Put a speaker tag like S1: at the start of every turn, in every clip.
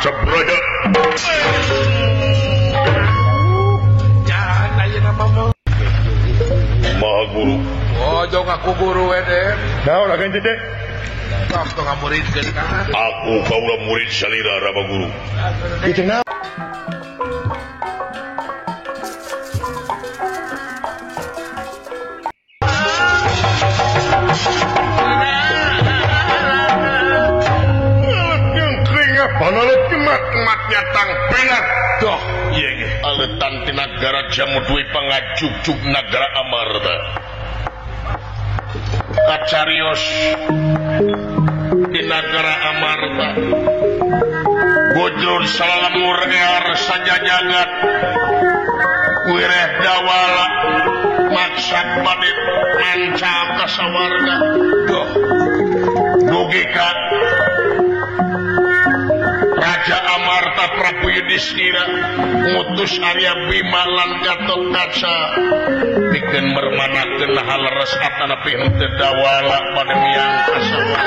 S1: tancap raja.
S2: Jangan ayeuna mah.
S1: Maha guru.
S2: Oh, jong aku guru Eden.
S1: Naon agan teh?
S2: Waktu ngamuridkeun ka.
S1: Aku kaula murid salira Rama Guru.
S3: Itu na.
S1: Panalet kemat-kematnya tang pengat.
S2: Doh, iya ge.
S1: Aletan ti nagara jamu duwe pangajuk-juk nagara Amarta. Kacarios di nagara Amarta. Bojron salamur ear saja jagat. Wireh dawala maksad bade mancam kasawarga.
S2: Doh,
S1: Dugika Raja Amarta Prabu Yudhistira ngutus Arya Bima lan Gatotkaca pikeun mermanakeun haleres atanapi henteu dawala pada miang kasawarga.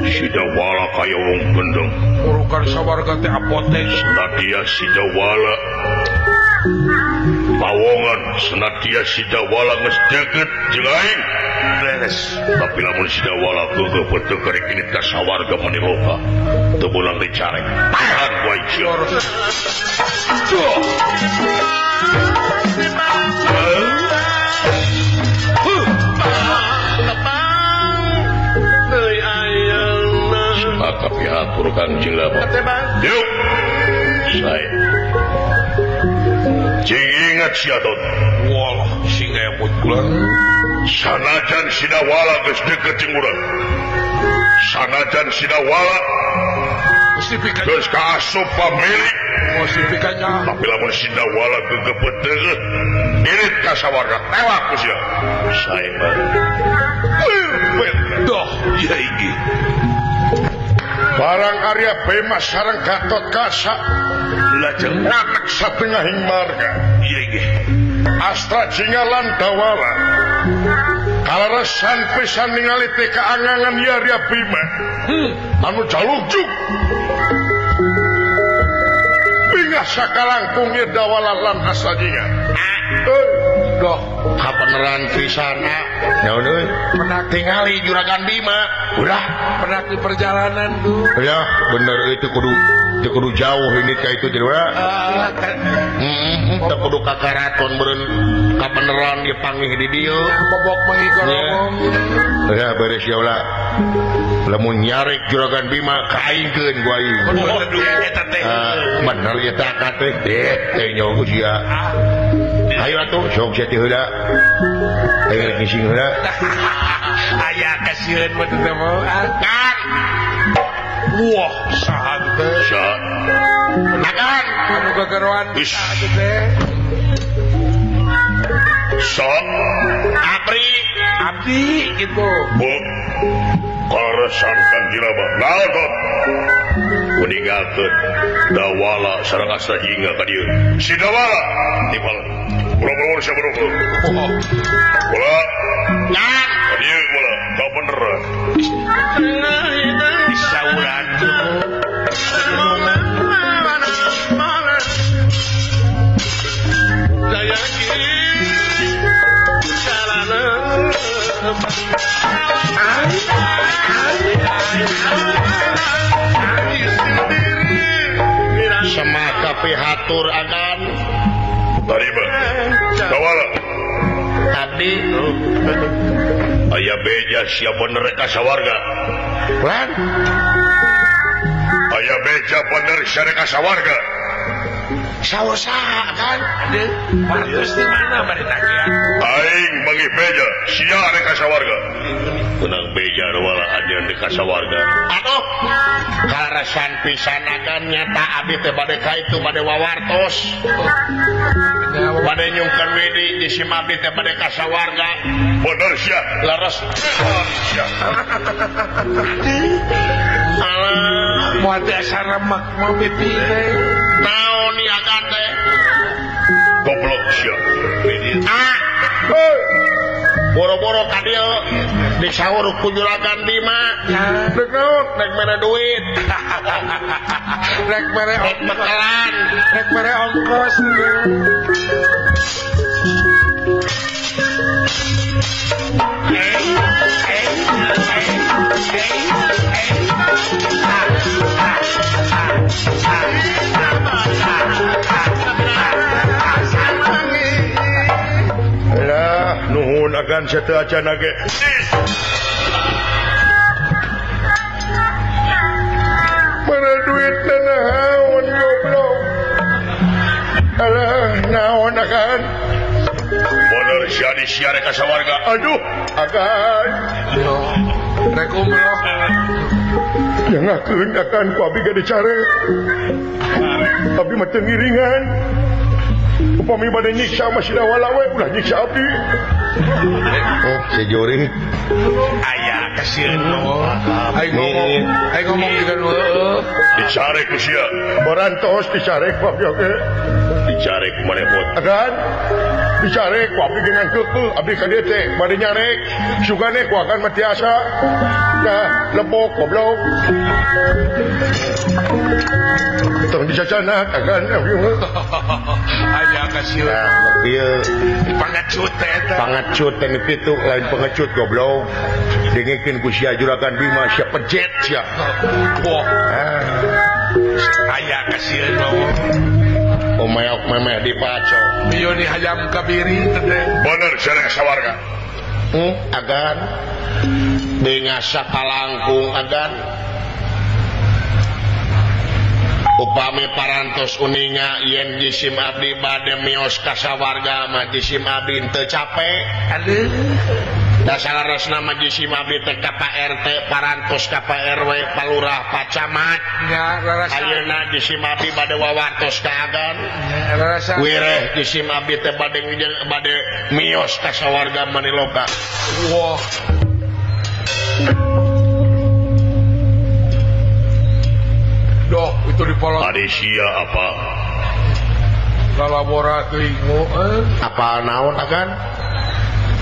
S1: Sidawala kaya wong gendeng.
S2: urukan sawarga teh apotek.
S1: Senadia Sidawala pawongan, senadia Sidawala geus deukeut jeung aing.
S2: Beres.
S1: Tapi lamun Sidawala geugeuh beteu karek ini ka sawarga maniloka. Teu bolang dicarek. Tahan wae cieur. Maka pihak Kang Jilaba. Yuk. Saya. Jing ingat siatot.
S2: Walah, singa emut bulan.
S1: Sanajan Sidawala geus deukeut jeung urang. Sanajan Sidawala
S2: Mesti pikan.
S1: geus kaasup pamilik.
S2: Mesti pikannya.
S1: Tapi lamun Sidawala geugeuh beteu irit ka sawarga tewak ku sia. Sae mah.
S2: Doh, iya iki.
S1: Barang Arya Bima sareng Gatotkaca
S2: Lajeng
S1: nganek satengahing marga.
S2: iya iki.
S1: Astra Jingalan Dawala kaleresan pisan ningali teh kaangangan Arya Bima anu jalugjuk bingah sakalangkung ieu Dawala lan Astra Jinga.
S2: Doh,
S1: Kabeneran Trisana naon euy
S2: pernah
S1: tingali Juragan Bima udah
S2: pernah di perjalanan tuh.
S1: ya bener itu kudu jauh ini ka itu jadi teu kudu ka karaton beureun kabeneran ieu panggih di dieu
S2: Bobok mengikor ngomong.
S1: ya beres ya ulah lamun nyarek Juragan Bima kaingkeun ku aing
S2: Bener duit eta teh.
S1: bener eta ka teh teh nyawa ku sia ayo atuh sok sia teh heula ayo ngising heula
S2: Aya kasieun mah teh mau angkat. Wah, saha teh?
S1: sa
S2: Akan anu gegeroan
S1: Is.
S2: atuh teh.
S1: sa
S2: Abdi gitu.
S1: Bu kaleresan Kang Jilaba naon kok meninggalkeun Dawala sareng Astra Jinga ka dieu si Dawala timbal boro-boro sia boro-boro
S2: Oh,
S1: bola nyat ka dieu bola kabeneran
S2: disauran
S1: semaka pihatur agan tarima Dawala
S2: Abdi
S1: aya beja sia bener ka sawarga
S2: lan
S1: aya beja bener sia ka sawarga
S2: saha kan ada pantes di mana bari tagihan
S1: aing manggih beja sia ka sawarga tenang beja wala anjeun di kasawarga.
S2: Aduh, karasan pisanakan nyata abdi teh bade ka itu bade wawartos. Bade nyungkeun widi di sim abdi teh bade kasawarga.
S1: Bener sia.
S2: Leres.
S1: Sia.
S2: Alah,
S3: Moal biasa remek mau pipi teh.
S2: naon ieu agan teh?
S1: Goblok sia.
S2: Ah. Boro-boro ka dieu disaur ku juragan Bima. Rek naon? Rek mere duit.
S3: Rek mere
S2: Rek bekalan.
S3: rek mere ongkos.
S1: Lah, nuhun akan sateu acan ge.
S3: Mere duit teh naon goblok. Alah, naon akan?
S1: Bener sia di sia rek kasawarga. Aduh,
S3: Akan. Rek umroh. Jangakeun akan ku abdi gade care. Abdi mah teu ngiringan. Upami bade nyiksa masih dawala we ulah nyiksa abdi.
S2: Si Juri.
S3: Aya kasieun mah. Aing ngomong juga heueuh.
S1: dicarek ku sia.
S3: Barantos dicarek ku abdi oge.
S1: Dicarek maneh bot.
S3: Akan dicarek ku abdi dengan keukeuh abdi ka dieu teh bade nyarek. Sugane ku akan mah tiasa. Nah, lepok goblok. Tong dicacanak akan abdi mah. Aya kasieun.
S2: Nah, ieu
S3: Pangacut teh eta.
S2: pangacut teh pitu lain pengecut goblok. Dengikeun ku sia juragan Bima sia pejet sia.
S3: Wah. Aya kasieun mah.
S2: Omeok memeh dipaco.
S3: Ieu di hayam kabiri teh.
S1: Bener sia rek kasawarga.
S2: Agan dengasa kalangkung agan upami parantos uninga yen jisim abdi bade mios kasawarga mah jisim abdi teu capek.
S3: Aduh.
S2: Dasarosna mah jisim abdi teh ka Pak RT parantos ka Pak RW palurah pacamat.
S3: Ya, rasa.
S2: Ayeuna jisim abdi bade wawartos ka agan.
S3: Ya, rasa.
S2: Wireh jisim abdi teh bade mios kasawarga maniloka.
S3: Wah. Doh, itu di polong
S1: Adi sia apa?
S3: labora teuing
S2: Apa naon agan?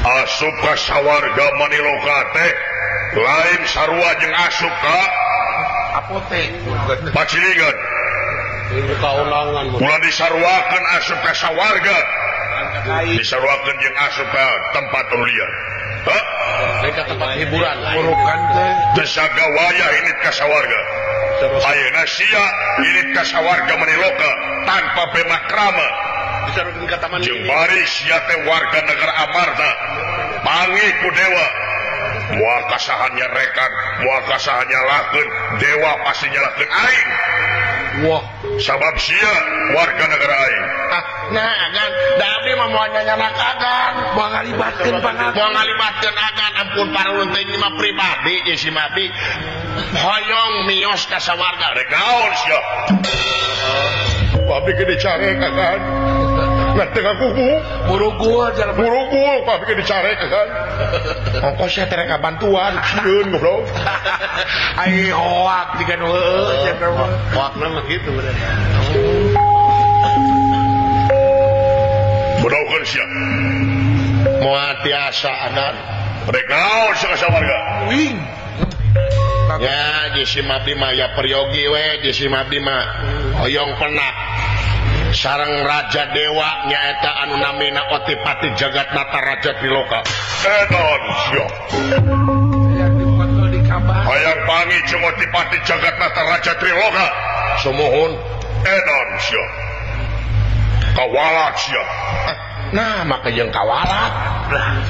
S1: Asup kasawarga maniloka teh lain sarua jeung asup ka
S3: apotek.
S1: Pacilingan.
S2: Kaulangan
S1: Ulah disarwakeun asup kasawarga. Disarwakeun jeung asup ka tempat liar. Hah?
S2: mereka tempat hiburan.
S3: Urukan teh.
S1: Tesaga wayah init kasawarga. Ayeuna sia init kasawarga maniloka tanpa bemakrama.
S2: Disarukeun ka taman
S1: Jeung bari sia teh warga negara Amarta. Pangi ku dewa. Moal kasahan nyarekan, moal kasahan nyalakeun, dewa pasti nyalakeun aing.
S3: Wah.
S1: Sabab sia warga negara aing.
S2: Nah agan, da abdi mah moal nyanyanak agan.
S3: Mau ngalibatkeun pangat.
S2: Moal ngalibatkeun agan ampun parulun teh ini mah pribadi jisim abdi. Hoyong mios kasawarga.
S1: Rek naon sia?
S3: Abdi gede carek akan. Nah tengah kuku. Buru-gul jalan. Buru-gul abdi gede carek akan.
S2: Ongkosnya teh rek bantuan.
S3: Sieun goblok. Ai hoak digan heueuh cenah mah.
S2: Wakna mah kitu bener.
S1: Bedaukeun sia.
S2: Moal tiasa agan.
S1: Rek naon sia kasawarga?
S3: Wing.
S2: Ya jisim abdi mah ya peryogi we jisim abdi mah hoyong penak. Sareng raja dewa nyaeta anu namina Otipati Jagatnata Raja Triloka.
S1: Enon sia.
S3: Yang dipoto di kabar.
S1: Hayang pangi jeung Otipati Jagatnata Raja Triloka.
S2: Sumuhun.
S1: Enon sia. Kawalat sia.
S2: Nah maka jeung kawalat.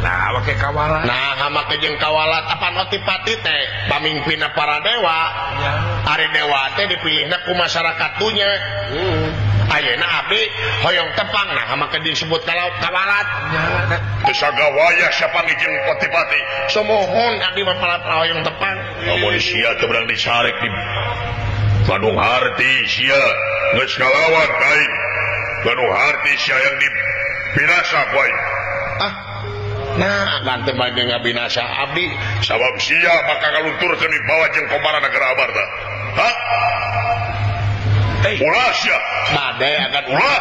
S3: Nah, pakai kawalan.
S2: Nah maka jeung kawalat apa Otipati teh pamimpinna para dewa.
S3: Ya.
S2: Ari dewa teh dipilihna ku masyarakat dunya. ayeuna abdi hoyong tepang nah maka disebut kalau kawalat
S1: Kesagawaya siapa ngijin pati-pati.
S2: semohon abdi mah hoyong tepang
S1: Namun sia tebrang disarek di Bandung Harti sia geus ngalawan kain. Bandung Harti sia yang di binasa bae.
S2: Nah akan teu bade ngabinasa abdi
S1: Sabab sia bakal kalunturkeun di bawah jeung komara negara Abarta. Hah? Ulah sia.
S2: bade akan
S1: Ulah.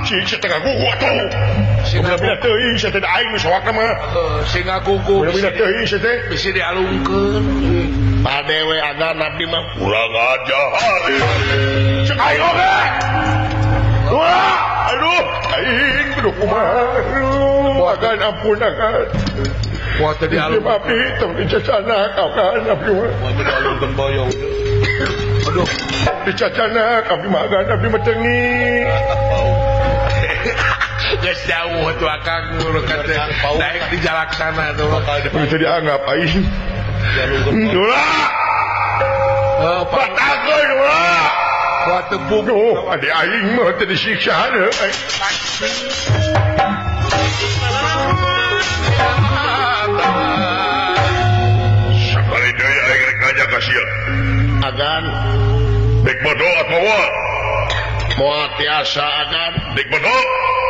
S3: Si setengah gugu atuh. Bila-bila teuing saya teh aing nu sowakna mah.
S4: sing ngagugu
S3: Bila-bila teuing saya teh.
S4: bisa dialungkeun
S2: bade we agan abdi mah
S1: Kurang ajar.
S3: Cek aing oge. Wah, aduh, aing kudu kumaha. Agan ampun agan.
S4: kuat teh
S3: Dia
S4: dialungkeun
S3: abdi tong dicacana agan abdi mah.
S4: dialungkeun boyong aduh
S3: Dicacana abdi mah agan abdi mah tengi.
S4: geus jauh tuh akang ngurukan teh naik di jalaksana tuh
S3: Itu dianggap aing. Ulah, patakeun ulah.
S4: kuat tebuk
S3: Duh, ade aing mah teh disiksa heuh.
S1: Sakali deui aing rek ngajak ka sia.
S2: agan
S1: Dek bodoh moal.
S2: moal tiasa agan
S1: Dek bodoh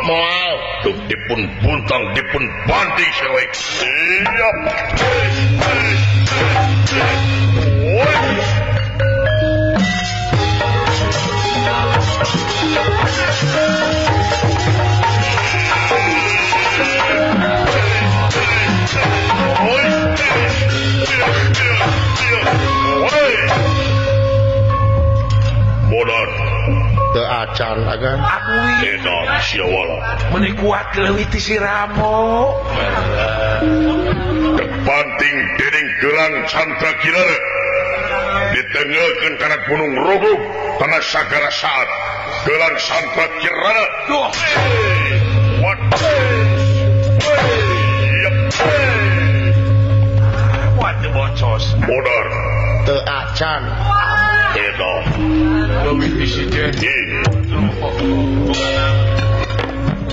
S2: moal
S1: tuh dipun buntang dipun banting sewek. Siap. Bodan,
S2: teu acan agan
S1: edan siawala.
S4: meni kuat leuwih ti si Ramo
S1: Kepanting dening gelang cantra kirana ditengelkeun kana gunung Rogog kana sagara saat gelang cantra kirana
S4: duh
S1: what
S4: kuat teh bocos
S1: modar
S2: teu acan
S1: edan
S4: leuwih ti si Jen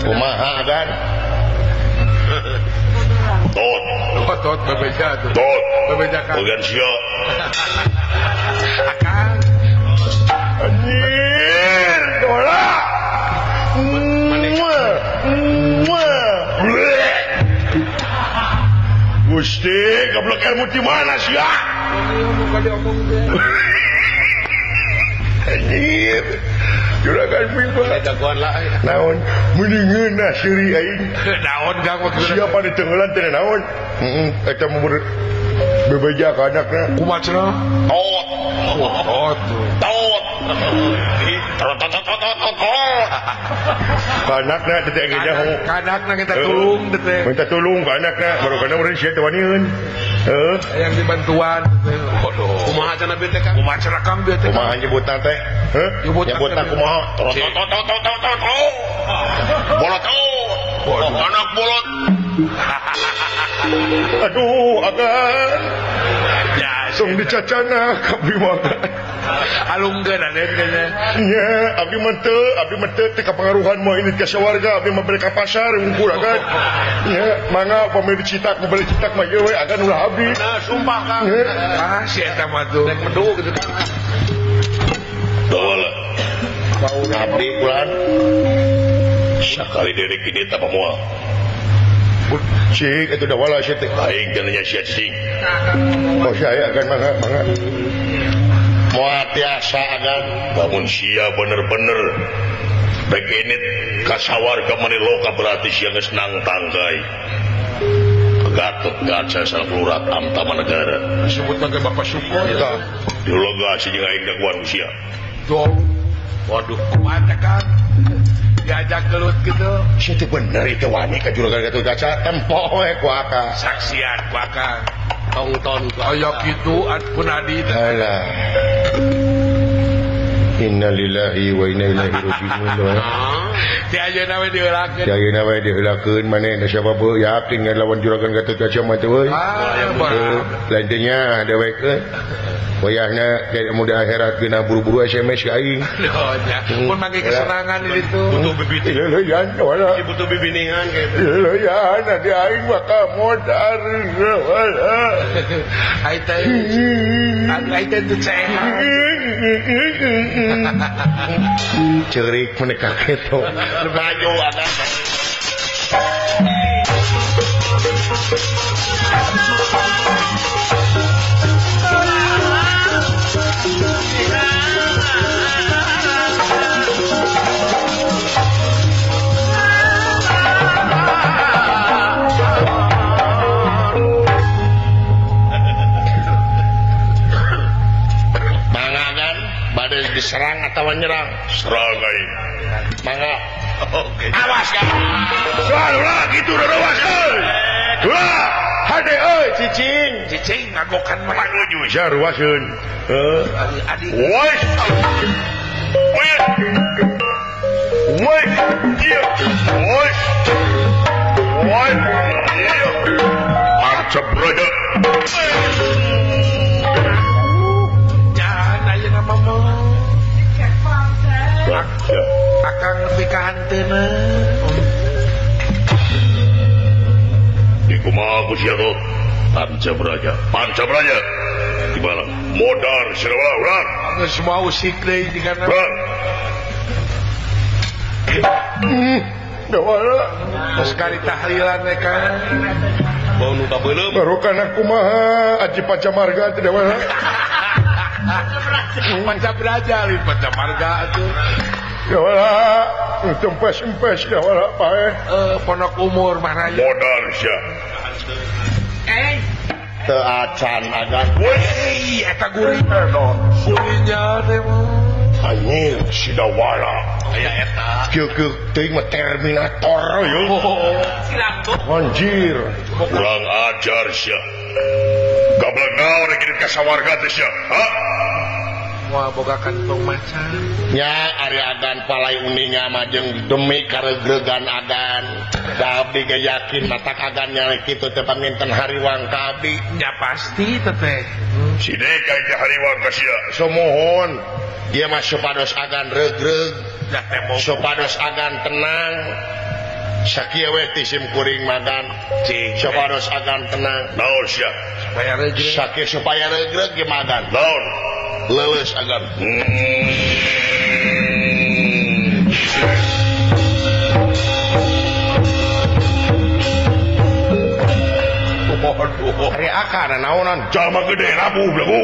S2: kumaha agan
S1: tot
S4: otot bebeja tuh
S1: tot
S4: bebejakan
S1: bagian sia
S4: akang
S3: Anjir, dola. Gusti, goblok ilmu di mana sih ya? Anjir, juragan mimba.
S4: jagoan lah
S3: Naon, mendingan nah seri aing.
S4: daun gang waktu
S3: Siapa di tenggelan teh naon? Eta mau bebeja ke anakna.
S4: kumaha cenah
S2: tot
S4: oh tuh
S2: tot
S3: Ke anakna teh teh geus
S4: kadakna kita tulung teh
S3: minta tolong ke anakna baru kana urang sia teh wanieun. Heeh.
S4: yang dibantuan bodoh
S2: kumaha cenah bieu teh kang
S4: kumaha cenah kang bieu teh
S3: Kumaha nyebutna teh? Heh?
S2: nyebutna kumaha tot bolot anak bolot
S3: Aduh, agan.
S4: ya
S3: Song dicacana kabdi mah.
S4: alungkeun aden kayaknya
S3: Nya, abdi mah teu teh kapangaruhan moal ini ka sawarga, abdi mah beli ka pasar unggul agan. Nya, mangga pamili citak mau beli citak mah ieu we agan ulah abdi.
S2: nah sumpah kang
S4: ah si eta mah tuh
S2: rek meduk gitu
S1: dawala
S2: abdi ulan
S1: sakali derek ini tak moal
S3: Cik, itu dah wala sia teh.
S1: aing teh nya sia cing
S3: Oh, saya agan mangga.
S2: moal tiasa agan
S1: namun sia bener-bener beginit kasawarga maniloka berarti sia geus nangtang kai Gatot Kaca sang lurat Amtama Negara
S4: disebut sebagai Bapak Syukur
S3: Tah.
S1: dilogasi jeung aing daguan usia
S4: tuh waduh kumaha kan diajak gelut gitu
S3: Sia teh bener itu wani ka juragan Gatot Kaca tempo we ku akang.
S4: saksian ku akang
S2: tongton
S4: aya kitu pun adi
S3: Alah. Innalillahi wa inna ilaihi raji'un.
S4: ti ayeuna we diheulakeun
S3: Ayeuna we diheulakeun maneh siapa beu yakin lawan juragan Gatot Kaca mah teh we.
S4: ah
S3: Lain teh nya dewek
S2: wayahna kayak muda akhirat gina buru-buru SMS ka aing.
S4: Oh nya. Mun make kesenangan di ditu.
S3: Butuh bibit. Leuyan wala.
S1: Butuh bibiningan gitu.
S3: Leuyan ada aing maka modar wala.
S4: Ai teh teu ceha.
S2: Ceurik meneka kitu.
S1: Baju ada.
S2: Diserang atau menyerang?
S1: Serang aing.
S2: Mangga.
S1: Oke.
S2: Awas kan.
S3: Ulah gitu awas euy. Ulah hade euy
S4: Cicing ngagokan mah.
S3: panuju sarwaseun.
S4: Adik.
S3: Woi. Woi. Iya. Woi. Woi. Iya.
S1: Macam raja.
S4: Jangan aja nama mau.
S1: Ya.
S4: Akang lebih ka hanteuna.
S1: Di kumaha ku sia tuh? Pancabraja. Di mana? Modar sirawa urang.
S4: Geus semua usik deui digana.
S1: Urang.
S3: Da wala.
S4: Geus kali tahlilan we kan.
S1: Bau nu kabeuleuh.
S3: Barokana kumaha Aji Pacamarga teh da wala.
S4: Pancabraja li Pancamarga atuh.
S3: Da wala. Tempes-empes da wala pae.
S4: Pondok umur mah raya.
S1: Modar sia.
S2: Teu acan agan.
S4: Woi, eta gurih no. Gurihnya teh mah.
S3: Anjir si da wala.
S1: Aya eta.
S3: Kieu teuing mah Terminator yo. Anjir.
S1: Kurang ajar sia. Gablek naon kieu ka sawarga teh sia. Ha?
S4: Wah, boga kantong macan.
S2: Nya ari agan palai uninya mah jeung demi karegregan agan. Da abdi ge yakin mata kagannya kitu teh paminten hariwang ka abdi.
S4: Ya pasti teteh.
S1: Si Deka teh hariwang ka sia.
S2: Sumohon. Dia mah supados agan regreg,
S4: Dah teh mau
S2: supados agan tenang. Sakieu we ti sim kuring magan.
S4: cing.
S2: Supados agan tenang.
S1: Naon sia?
S4: Supaya regreg.
S2: Sakieu supaya regreg ge magan.
S1: Naon?
S2: Leuleus agan.
S1: Waduh.
S2: Ari akana naonan?
S1: Jalma gede rabu blagu.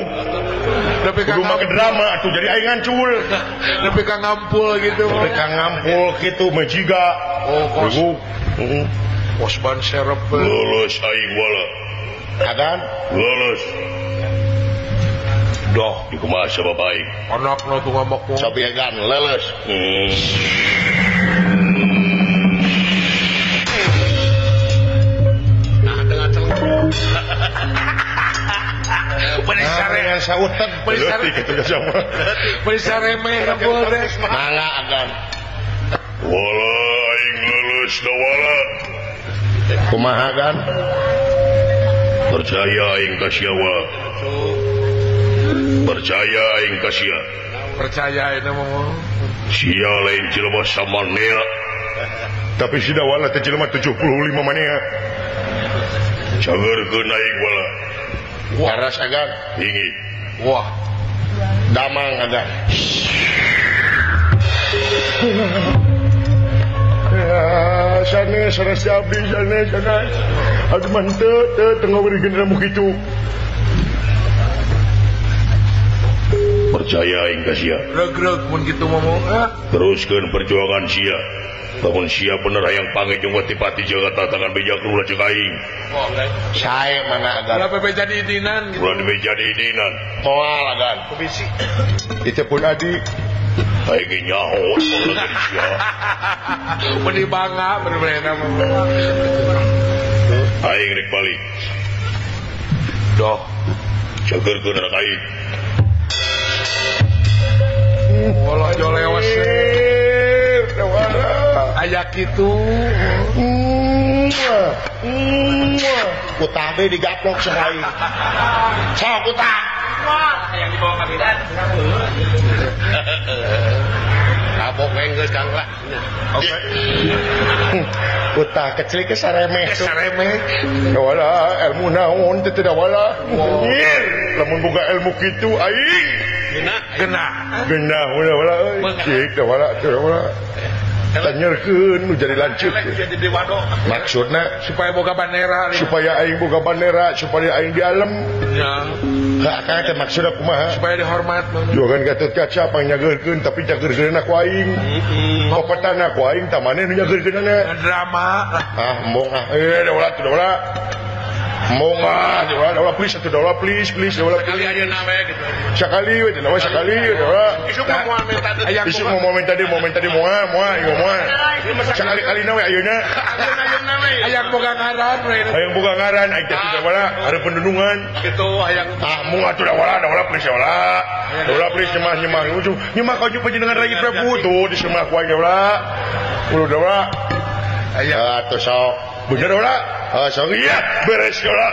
S4: Lebih ka
S3: Kudu make drama atuh jadi aing ngancul.
S4: lebih ka ngampul gitu.
S2: Mereka ngampul kitu mejiga.
S4: Oh, kos.
S3: Lagu.
S4: Kos serep.
S1: Lulus aing wala.
S2: Agan.
S1: Lulus.
S4: Doh,
S1: Di kumaha sia bapak aing.
S4: anakna tuh ngambek mah.
S2: Sobi agan leuleus.
S4: Bener sare.
S2: Yang sautet.
S3: Leutik kitu ya sama.
S4: Bener sare meh ngambul deh.
S2: Mangga agan.
S1: Wala aing lulus da wala.
S2: Kumaha agan?
S1: Percaya aing ka sia wa. Percaya aing ka sia.
S4: Percaya ini mah.
S1: Sia lain jelema samanea.
S3: Tapi si da wala teh jelema 75 manea.
S1: Cageurkeun aing wala.
S2: Waras agan.
S1: Hingi.
S4: Wah,
S2: Damang agan.
S3: Ya, sanes sanes abdi sanes. Aduh manteu tengah beureun ramu kitu.
S1: Percaya aing ka sia.
S4: regreg mun gitu mah.
S1: Teruskeun perjuangan sia. Lamun sia bener hayang pangejung Watipati Jagat tangan beja kula cek aing.
S2: Sae mangga agan.
S4: Berapa beja di idinan gitu.
S1: Ulah beja di idinan.
S2: Moal agan.
S4: Kubisi.
S3: Itu pun adi.
S1: Aing ge nyaho lagi sia.
S4: Meni bangga bener-bener nama.
S1: Aing rek balik.
S4: Doh,
S1: Cageurkeun anak aing.
S4: walau jolewas
S3: Da wala.
S4: aya kitu.
S2: Kutah be digaplok sama aing. Sok kutah.
S4: yang dibawa kabinet.
S2: Kapok geus Kang lah.
S4: Oke.
S3: Utah kecil ke saremeh.
S4: Saremeh.
S3: Wala ilmu naon teu tidak wala. Ngir lamun boga ilmu kitu aing.
S4: Genah.
S3: Wala euy. Cik da wala teu wala. Tanyerkeun nu jadi lanceuk.
S4: Jadi di wadok.
S3: Maksudna
S4: Supaya boga bandera.
S3: supaya aing boga bandera, supaya aing dialem.
S4: Ya.
S3: Ka teh maksudna kumaha?
S4: Supaya dihormat.
S3: Jogan Gatot Kaca pangnyageukeun tapi jageurkeun aku aing. Popatan aku aing tah maneh nu nyageurkeunana.
S4: Drama.
S3: Mong da wala teu da wala. Mong da wala please atuh da wala please da wala.
S2: Kali aja nama gitu.
S3: Sekali we da wala sekali da wala.
S2: Isu mau minta
S3: Isu momen tadi moal sekali-kalina we ayeuna.
S4: Hayang boga ngaran we.
S3: Hayang boga ngaran aing teh da wala hareup pendudungan.
S2: Gitu hayang
S3: Mung atuh da wala please da wala. Da wala please nyemah kaju panjenengan Rai Prabu tuh disemah ku aing da wala. Ulah da wala. Atuh sok. Bener da wala. Sok iya beres da wala.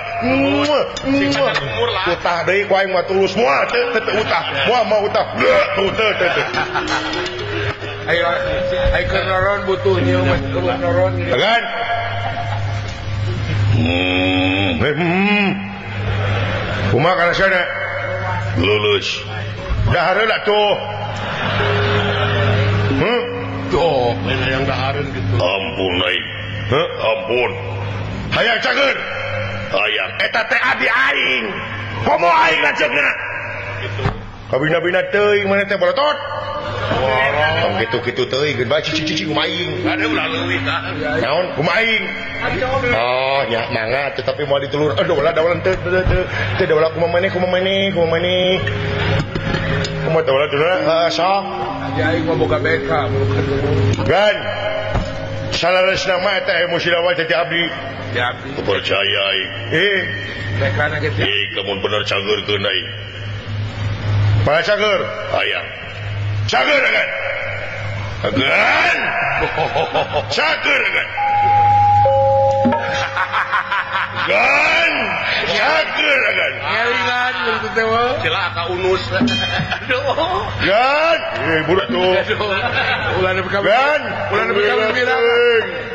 S3: Utah deui ku aing mah tulus moal teu utah. Moal utah. Teu.
S4: Ayo ke noron butuhnya noron.
S3: Kan? Kumaha kana sana?
S1: Lulus.
S3: Dah hareula tuh.
S4: Tuh,
S2: yang dahareun gitu.
S1: Ampun aing. Ampun.
S3: Hayang cager.
S1: Hayang.
S3: Eta teh adi aing. Komo aing lanceukna. Kabina-bina teuing mana teh bolotot. Gitu teuing geus bae cici kumaha aing.
S2: Ada ulah leuwih tah.
S3: Naon kumaha aing? Oh, nya mangga tetapi mau ditulur. Aduh ulah dawalan teu dawalan kumaha maneh. Kumaha dawalan teu sok.
S4: aing mah boga BK.
S3: Gan. Salaresna mah eta emosi lawan teh abdi.
S4: Ya,
S1: Percaya aing.
S4: BK na gitu.
S1: Lamun bener cageurkeun aing.
S3: Para cager.
S1: Hayang.
S3: Cager kan? Gan. Cager kan? Gan. Cager kan?
S4: Ngelingan gitu teh mah.
S2: Cilaka unus. Aduh.
S3: Gan. Budak tuh.
S4: Ulah nepi ka
S3: Gan.
S4: ulah nepi ka bibirang.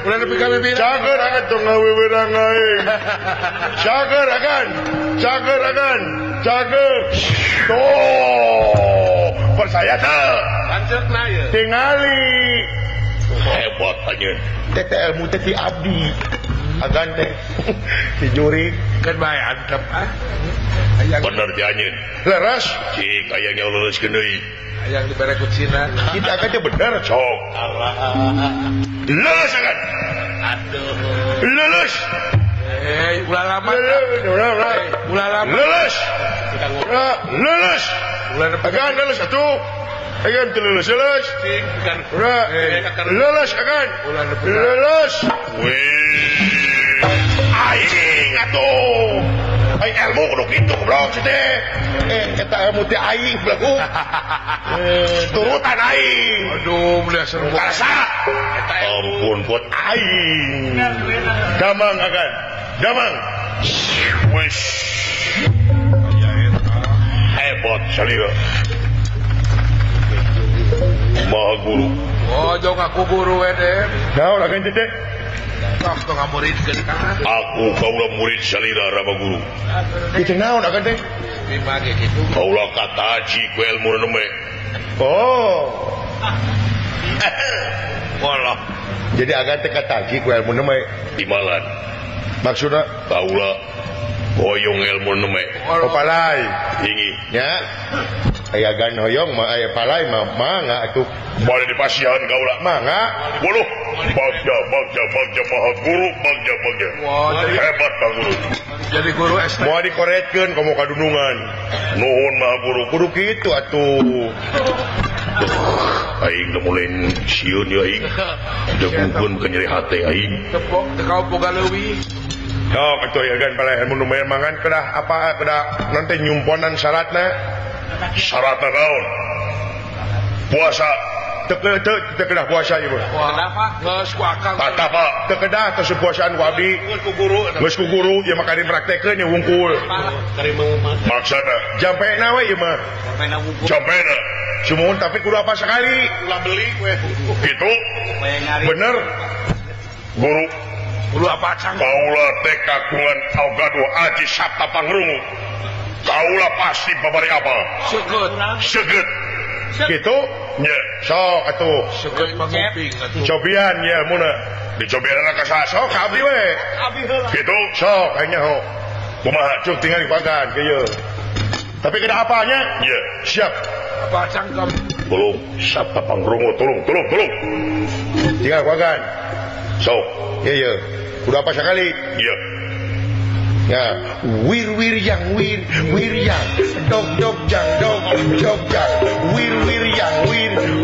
S4: Ulah nepi ka bibirang.
S3: Cager akan tuh ngawewirang aing. Cager akan. Cager. Tuh. Percaya tuh.
S2: Lanceukna ye.
S3: Tingali.
S1: Hebat anjeun.
S3: Tete ilmu teh ti abdi. Agan teh. Ti juri.
S4: Kan bae antep Hayang
S1: Bener teh anjeun.
S3: Leres.
S1: Cik hayang leuleuskeun deui.
S4: hayang dibere ku Cina.
S3: Kita akan teh bener sok. Leles akan.
S2: Aduh.
S3: Leles.
S4: Ulah lama. Ulah lama.
S3: Leles. Leles.
S4: Ulah nepi ka
S3: Agan leles atuh. Agan teu leles.
S2: Cik kan.
S3: Udah. Leles agan.
S4: ulah nepi ka.
S3: Leles.
S1: Wih.
S3: Aing atuh. Aing ilmu kudu kitu goblok teh. Eta ilmu teh aing belagu. Turutan aing.
S4: Aduh, belah seru.
S3: Karasa.
S1: Ampun pot.
S3: Aing. Damang agan. Damang.
S1: Wis. Hebat salira. Maha guru.
S4: Oh, jong aku guru edem.
S3: Naon agan teh?
S4: Sok tong ngamuridkeun ka.
S1: Aku kaula murid salira Rama Guru.
S3: Itu naon agan teh?
S4: Lima ge kitu.
S1: Kaula kataji ku ilmu neme.
S3: Oh.
S1: Walah.
S3: Jadi agan teh katagi ku ilmu nama.
S1: Timalan.
S3: Maksudna
S1: Kaula hoyong ilmu neme.
S3: palai.
S1: Ingi.
S3: Nya. Aya gan hoyong mah aya palai mah mangga atuh.
S1: Bade di pasihan kaula.
S3: Mangga.
S1: Waduh. Bagja Maha Guru. Bagja.
S4: Wah,
S1: Hebat Pak Guru.
S4: jadi guru SD.
S3: Moal dikoretkeun komo kadunungan.
S1: Nuhun Maha Guru.
S3: Kudu kitu atuh.
S1: Aing udah mulai sieun ya aing. Degukeun ke nyeri hate aing.
S4: Tepok tekau boga leuwih.
S3: Oh, atuh ya gan palai mun lumayan mangan kedah apa kedah nanti nyumponan syaratna.
S1: Syaratna naon? Puasa.
S3: Tekedah puasa ieu mah.
S4: Kenapa? Geus ku akang.
S3: Tata Pak, tekedah tos puasaan ku abdi. Geus ku guru ieu mah kadi praktekeun nya wungkul.
S1: Maksana
S3: Jampena we ieu mah.
S1: jampena
S3: Sumuhun tapi kudu apa sekali.
S2: Ulah beli we.
S1: gitu
S3: Bener.
S1: guru
S4: Kudu apa cang?
S1: kaula teh kagungan Algado Aji Sabta Pangrungu kaula pasti babari apa
S4: Seget.
S1: seget
S3: Gitu.
S1: nya
S3: Sok atuh.
S4: Seget panguping atuh.
S3: Cobian ya muna.
S1: dicobian ka saha
S3: Sok ka abdi we.
S1: gitu
S3: Sok kayaknya ho.
S1: kumaha
S3: Cuk tinggal dipagan ke ieu. Tapi kena apanya?
S1: nya
S3: Siap.
S4: Apa cang kam?
S1: tolong Sabta Pangrungu tolong
S3: Tinggal pagan.
S1: sok
S3: Iya. Udah apa sekali?
S1: iya
S3: Ya, wir yang wir yang dog jang dog jang wir yang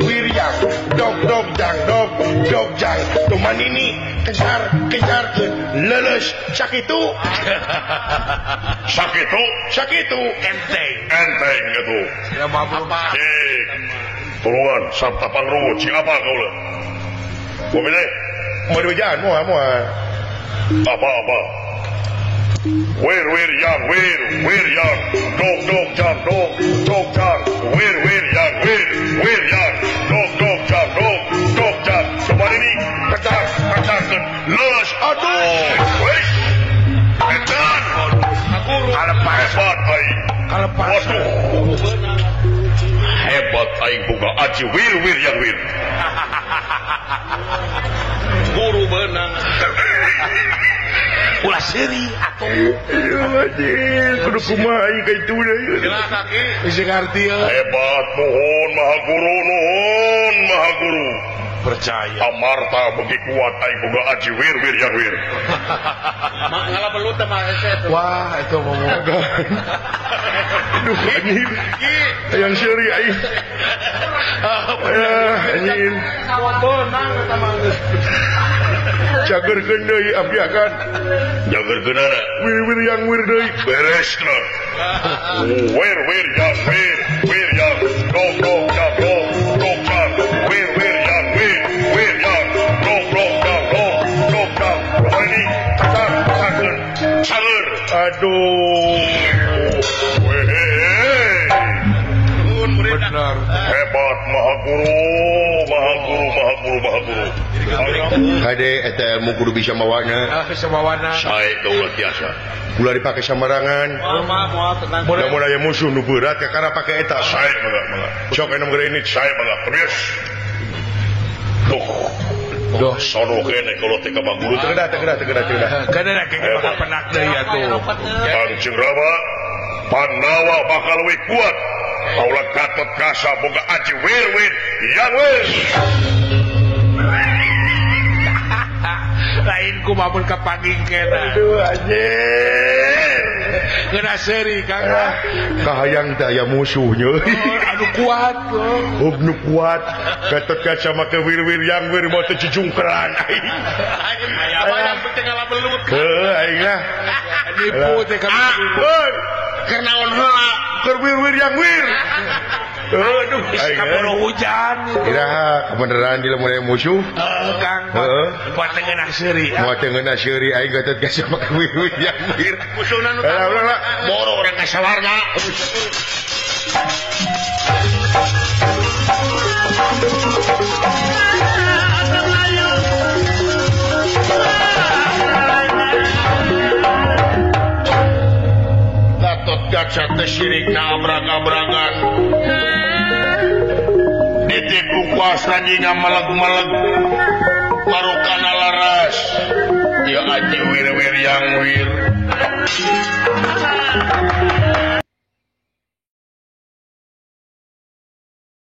S3: wir yang dog jang dog jang teman ini kejar leles sakitu sakitu
S1: enteng gitu
S4: Ya mabuk.
S1: tolongan Sabta Pangrungu cing apa kaula mobilnya
S3: mau dibejan mau
S1: apa wir yang dog jang wir yang dog jang coba ini kejar les aduh wes edan
S4: Kalepas.
S1: hebat aing boga aji wir yang
S2: Guru benang.
S4: Ulah seuri atuh.
S3: iya anjing kudu kumaha ieu ka itu deui
S2: Jelas kaki.
S4: Bisa ngarti ya.
S1: hebat nuhun maha guru
S4: Percaya.
S1: amarta bagi kuat aing boga aji wir yang
S2: Ngalah belut teh mah set.
S4: Wah, itu mau
S3: aduh anjing yang seuri aing anjing
S2: Benang eta mah geus.
S3: cagerkeun deui abdi akan
S1: jager genana
S3: wir yang deui
S1: beres kena wir yang dog jang wir yang dog jang ini cager
S3: aduh
S4: benar.
S1: hebat maha guru
S3: kade eta ilmu kudu bisa mawana
S4: Semawana.
S1: saya kaulah tiasa
S3: ulah dipake samarangan
S2: Maaf tenang.
S3: mun aya musuh nu berat ka kana pake eta
S1: saya mangga
S3: sok anu geura ini
S1: saya mangga permios
S4: Doh.
S1: sono kene kalau teh ka guru teh
S3: tegedah
S4: Kadang kayak maka penak deui atuh.
S1: Kanjeng Rama Pandawa bakal we kuat kaula Gatot Kaca boga aji wir yang
S4: Lain ku mamun kapangingkeun.
S3: aduh anjir
S4: Geuna seuri Kang.
S3: kahayang teh aya musuhnya
S4: Anu kuat loh.
S3: nu kuat Gatot Kaca make wir yang mau teh jujungkeran aing
S2: Apa yang penting ngalah belut.
S3: aing lah
S4: Nipu teh kami.
S2: Karena heula.
S3: keur wir yang aduh aing
S4: Kabur hujan.
S3: iraha kebenaran di lamun aya musuh
S4: Kang. Buat geuna seuri.
S3: mau teh ngeuna seuri aing Gatot Kaca make wir yang
S2: Musuhna nu
S3: ulah
S2: boro orang ka sawarga.
S1: Gatot Kaca teh sirikna abrag-abragan ditipu kuasa jika meleg-meleg marukana laras ya aji wir yang